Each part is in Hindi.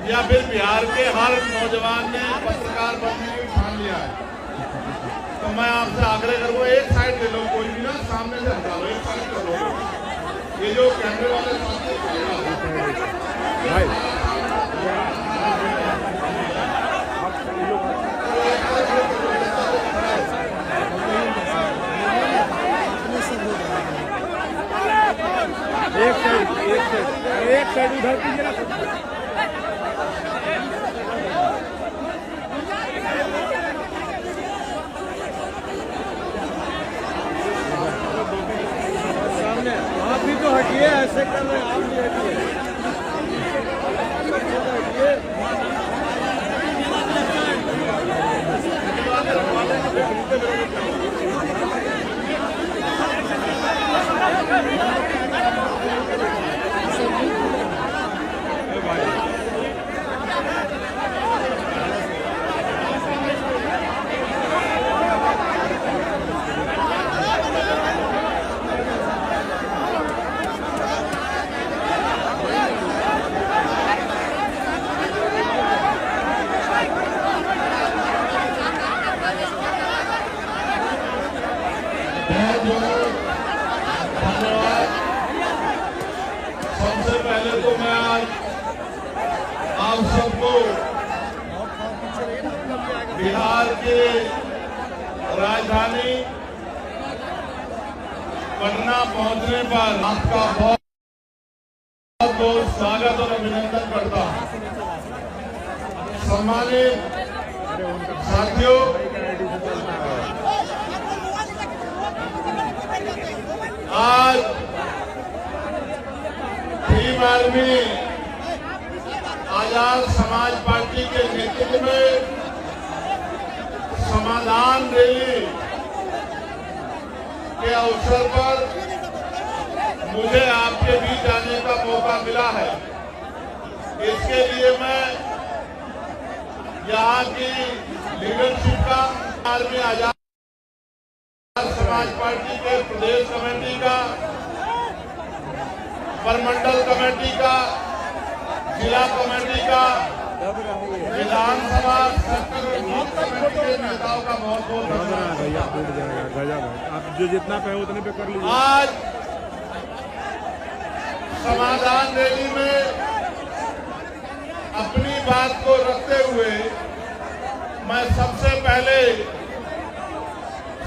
या फिर बिहार के हर नौजवान ने पत्रकार बनने की ठान लिया है। तो मैं आपसे आग्रह करूंगा, एक साइड ले लो, कोई भी ना सामने से हटा लो, एक साइड कर लो। ये जो कैमरे वाले एक साइड उधर कीजिए ना। सामने आप भी तो हटिए, ऐसे कर रहे हैं, आप भी हटिए। सबसे पहले तो मैं आज आप सबको बिहार के राजधानी पटना पहुंचने पर आपका बहुत बहुत स्वागत और अभिनंदन करता हूं। सम्मानित साथियों, आज भीम आर्मी आजाद समाज पार्टी के नेतृत्व में समाधान रैली के अवसर पर मुझे आपके बीच आने का मौका मिला है। इसके लिए मैं यहाँ की लीडरशिप का, आर्मी आजाद समाज पार्टी के प्रदेश कमेटी का, परमंडल कमेटी का, जिला कमेटी का, विधानसभा कमेटी के नेताओं का बहुत बहुत धन्यवाद। आप जो जितना पे उतने पे कर लीजिए। आज समाधान रैली में अपनी बात को रखते हुए मैं सबसे पहले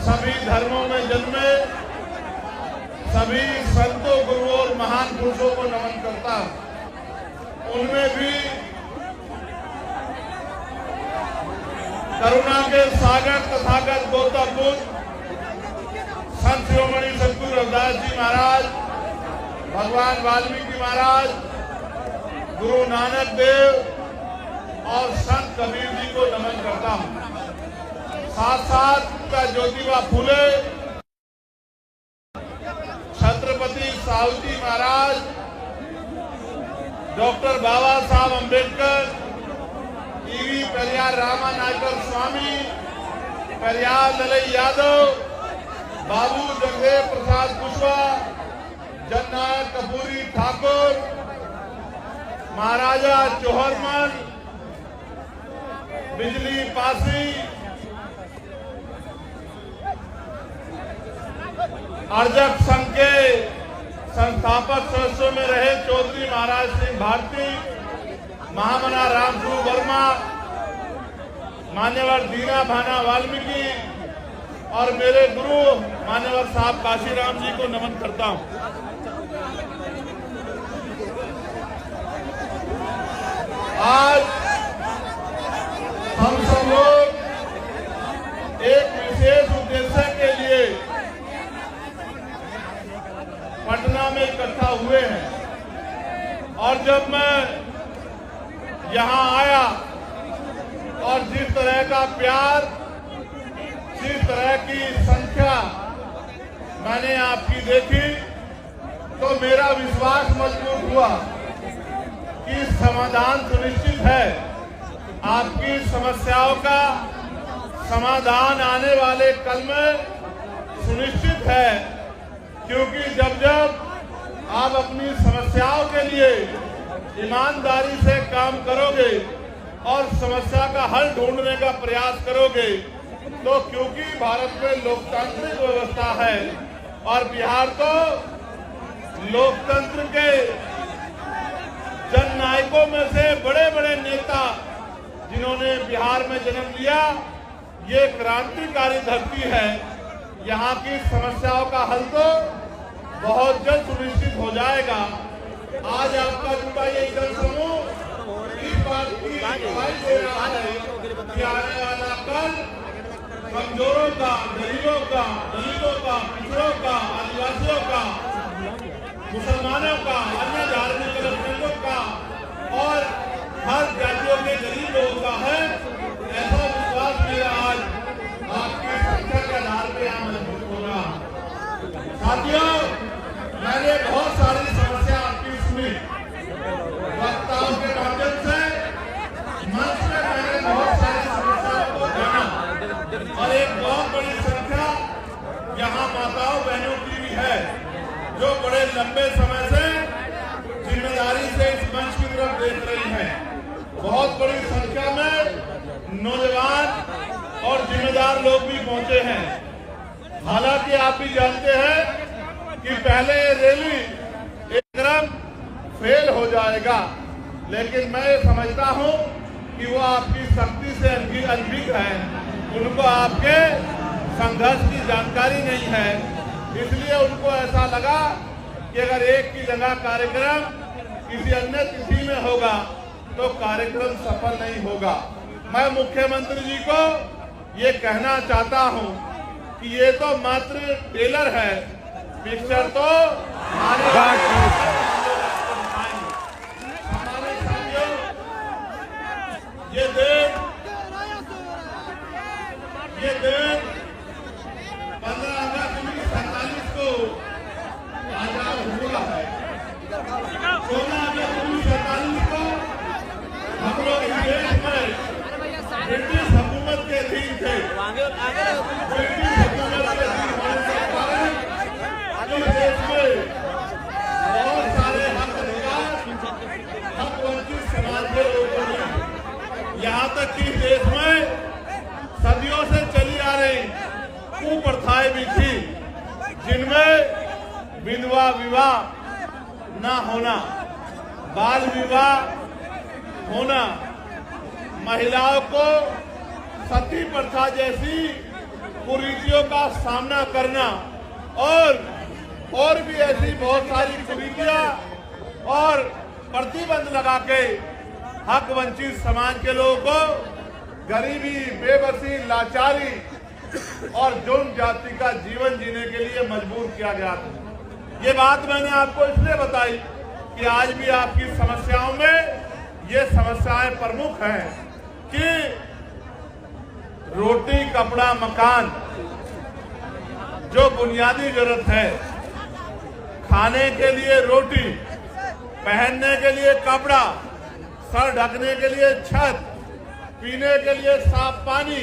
सभी धर्मों में जन्मे सभी संतों, गुरुओं और महान पुरुषों को नमन करता हूं। उनमें भी करुणा के सागर तथागत गौतम बुद्ध, संत शिरोमणि सद्गुरु रविदास जी महाराज, भगवान वाल्मीकि महाराज, गुरु नानक देव और संत कबीर जी को नमन करता हूं। साथ साथ ज्योतिबा फूले, छत्रपति साहू जी महाराज, डॉक्टर बाबा साहब अम्बेडकर, ईवी पेरियार रामानायकर स्वामी, पेरियार ललई यादव, बाबू जगदेव प्रसाद कुशवाहा, जननायक कपूरी ठाकुर, महाराजा चौहरमल, बिजली पासी, अर्जक संघ के संस्थापक सदस्यों में रहे चौधरी महाराज सिंह भारती, महामना रामसूर वर्मा, मान्यवर दीना भाना वाल्मीकि और मेरे गुरु मान्यवर साहब काशीराम जी को नमन करता हूं। आज हम सब लोग एक विशेष उद्देश्य के लिए पटना में इकट्ठा हुए हैं और जब मैं यहां आया और जिस तरह का प्यार, जिस तरह की संख्या मैंने आपकी देखी तो मेरा विश्वास मजबूत हुआ कि समाधान सुनिश्चित है। आपकी समस्याओं का समाधान आने वाले कल में सुनिश्चित है, क्योंकि जब जब आप अपनी समस्याओं के लिए ईमानदारी से काम करोगे और समस्या का हल ढूंढने का प्रयास करोगे तो क्योंकि भारत में लोकतांत्रिक व्यवस्था है और बिहार तो लोकतंत्र के जननायकों में से बड़े बड़े नेता जिन्होंने बिहार में जन्म लिया, ये क्रांतिकारी धरती है। यहाँ की समस्याओं का हल तो बहुत जल्द सुनिश्चित हो जाएगा। आज आपका जुड़ा ये जन समूह इस बात की गवाही दे रहा है कि आने वाला कल कमजोरों का, गरीबों का, दलितों का, पिछड़ों का, आदिवासियों का, मुसलमानों का, अन्य धार्मिक अल्पसंख्यकों का और हर जातियों के गरीब लोगों का है। ऐसा विश्वास मेरा आज आपकी संख्या के आधार पर यहाँ मजबूत होगा। साथियों, मैंने बहुत सारी समस्या आपकी सुनी, वक्ताओं के माध्यम से मंच में मैंने बहुत सारी समस्याओं को जाना और एक बहुत बड़ी संख्या यहाँ माताओं बहनों की भी है जो बड़े लंबे समय से जिम्मेदारी से इस मंच की तरफ देख रही हैं। बहुत बड़ी संख्या में नौजवान और जिम्मेदार लोग भी पहुंचे हैं। हालांकि आप भी जानते हैं कि पहले ये रैली एकदम फेल हो जाएगा, लेकिन मैं समझता हूं कि वो आपकी शक्ति से अनभिज्ञ है, उनको आपके संघर्ष की जानकारी नहीं है, इसलिए उनको ऐसा लगा कि अगर एक की जगह कार्यक्रम किसी अन्य तिथि में होगा तो कार्यक्रम सफल नहीं होगा। मैं मुख्यमंत्री जी को ये कहना चाहता हूं कि ये तो मात्र ट्रेलर है, पिक्चर तो हमारे साथियों, ये देश 15 अगस्त 1947 को आजाद हुआ है। 16 अगस्त 1947 को हम लोग इस देश में ब्रिटिश हुकूमत के अधीन थे। ब्रिटिश हुकूमत के अधीन होने के कारण इस देश में बहुत सारे हक अधिकार हक वंचित समाज के लोगों ने, यहाँ तक कि देश में सदियों से चली आ रही कुप्रथाएं भी थी, जिनमें विधवा विवाह न होना, बाल विवाह होना, महिलाओं को सती प्रथा जैसी कुरीतियों का सामना करना और भी ऐसी बहुत सारी कुरीतियां और प्रतिबंध लगा के हक वंचित समाज के लोगों को गरीबी, बेबसी, लाचारी और जुर्म जाति का जीवन जीने के लिए मजबूर किया गया था। ये बात मैंने आपको इसलिए बताई कि आज भी आपकी समस्याओं में ये समस्याएं प्रमुख हैं कि रोटी, कपड़ा, मकान जो बुनियादी जरूरत है, खाने के लिए रोटी, पहनने के लिए कपड़ा, सर ढकने के लिए छत, पीने के लिए साफ पानी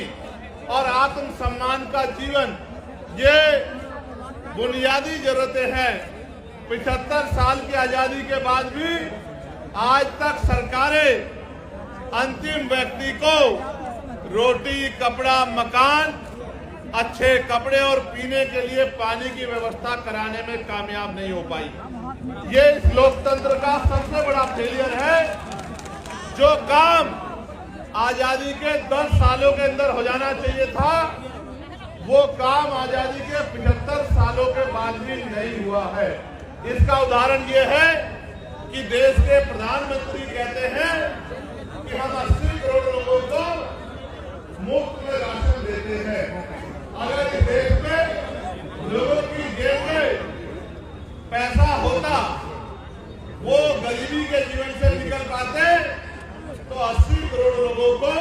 और आत्मसम्मान का जीवन, ये बुनियादी जरूरतें हैं। 75 साल की आजादी के बाद भी आज तक सरकारें अंतिम व्यक्ति को रोटी, कपड़ा, मकान, अच्छे कपड़े और पीने के लिए पानी की व्यवस्था कराने में कामयाब नहीं हो पाई। ये इस लोकतंत्र का सबसे बड़ा फेलियर है। जो काम आजादी के 10 सालों के अंदर हो जाना चाहिए था, वो काम आजादी के 75 सालों के बाद भी नहीं हुआ है। इसका उदाहरण ये है कि देश के प्रधानमंत्री कहते हैं कि हम 80 करोड़ लोगों को मुफ्त में राशन देते हैं। अगर इस देश में लोगों की जेब में पैसा होता, वो गरीबी के जीवन से निकल पाते, तो 80 करोड़ लोगों को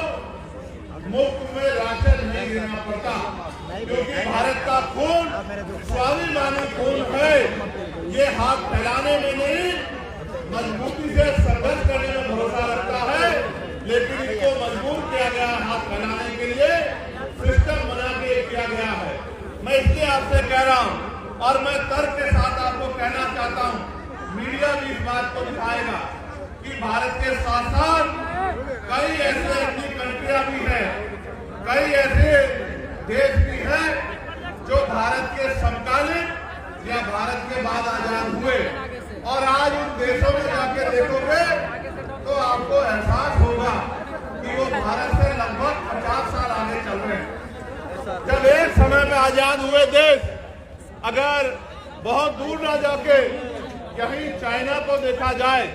मुफ्त में राशन नहीं देना पड़ता। क्योंकि भारत का खून स्वाभिमानी खून है। ये हाथ फैलाने में नहीं, मजबूती से संघर्ष करने में भरोसा रखता है, लेकिन इसको मजबूर किया गया हाथ फैलाने के लिए, सिस्टम बना के किया गया है। मैं इसलिए आपसे कह रहा हूं और मैं तर्क के साथ आपको कहना चाहता हूं, मीडिया भी इस बात को दिखाएगा कि कि भारत के साथ साथ कई ऐसे अपनी कंट्रियां भी हैं, कई ऐसे देश भी हैं जो भारत के समकालीन या भारत के बाद आजाद हुए, और आज उन देशों में जाके देखोगे तो आपको एहसास होगा कि वो भारत से लगभग 50 साल आगे चल रहे हैं। जब एक समय में आजाद हुए देश अगर बहुत दूर ना जाके कहीं चाइना को देखा जाए,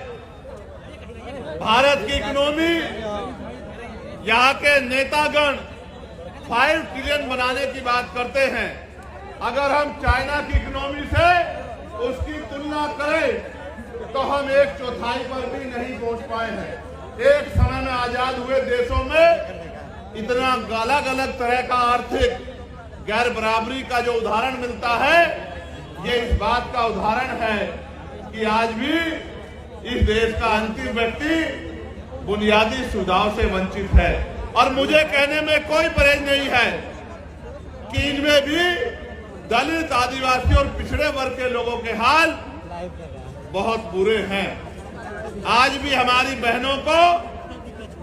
भारत की इकोनॉमी, यहाँ के नेतागण 5 ट्रिलियन बनाने की बात करते हैं। अगर हम चाइना की इकोनॉमी से उसकी तुलना करें तो हम 1/4 पर भी नहीं पहुंच पाए हैं। एक समय में आजाद हुए देशों में इतना अलग अलग तरह का आर्थिक गैर बराबरी का जो उदाहरण मिलता है, ये इस बात का उदाहरण है कि आज भी इस देश का अंतिम व्यक्ति बुनियादी सुविधाओं से वंचित है। और मुझे कहने में कोई परहेज नहीं है कि इनमें भी दलित, आदिवासी और पिछड़े वर्ग के लोगों के हाल बहुत बुरे हैं। आज भी हमारी बहनों को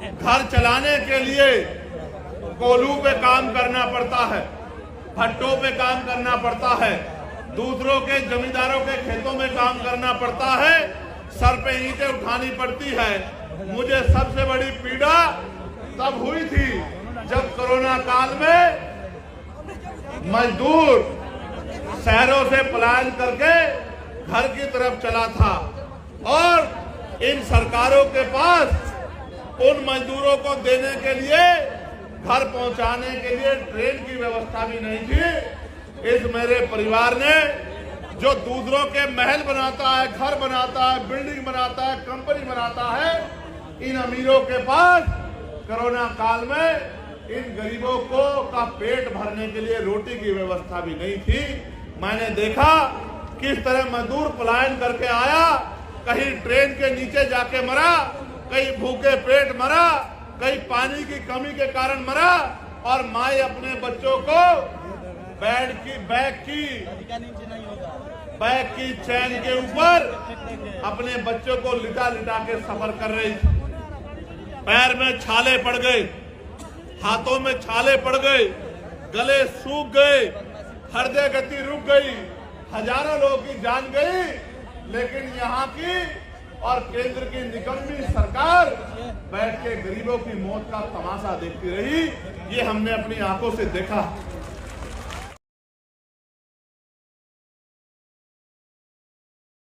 घर चलाने के लिए कोल्हू पे काम करना पड़ता है, भट्टों पे काम करना पड़ता है, दूसरों के जमींदारों के खेतों में काम करना पड़ता है, सर पे ईंटें उठानी पड़ती है। मुझे सबसे बड़ी पीड़ा तब हुई थी जब कोरोना काल में मजदूर शहरों से पलायन करके घर की तरफ चला था, और इन सरकारों के पास उन मजदूरों को देने के लिए, घर पहुंचाने के लिए ट्रेन की व्यवस्था भी नहीं थी। इस मेरे परिवार ने जो दूसरों के महल बनाता है, घर बनाता है, बिल्डिंग बनाता है, कंपनी बनाता है, इन अमीरों के पास कोरोना काल में इन गरीबों को का पेट भरने के लिए रोटी की व्यवस्था भी नहीं थी। मैंने देखा किस तरह मजदूर पलायन करके आया, कहीं ट्रेन के नीचे जाके मरा, कहीं भूखे पेट मरा, कहीं पानी की कमी के कारण मरा, और माए अपने बच्चों को बैग की चैन के ऊपर अपने बच्चों को लिटा लिटा के सफर कर रही थी। पैर में छाले पड़ गए, हाथों में छाले पड़ गए, गले सूख गए, हृदय गति रुक गई, हजारों लोगों की जान गई। लेकिन यहाँ की और केंद्र की निकम्मी सरकार बैठ के गरीबों की मौत का तमाशा देखती रही। ये हमने अपनी आंखों से देखा।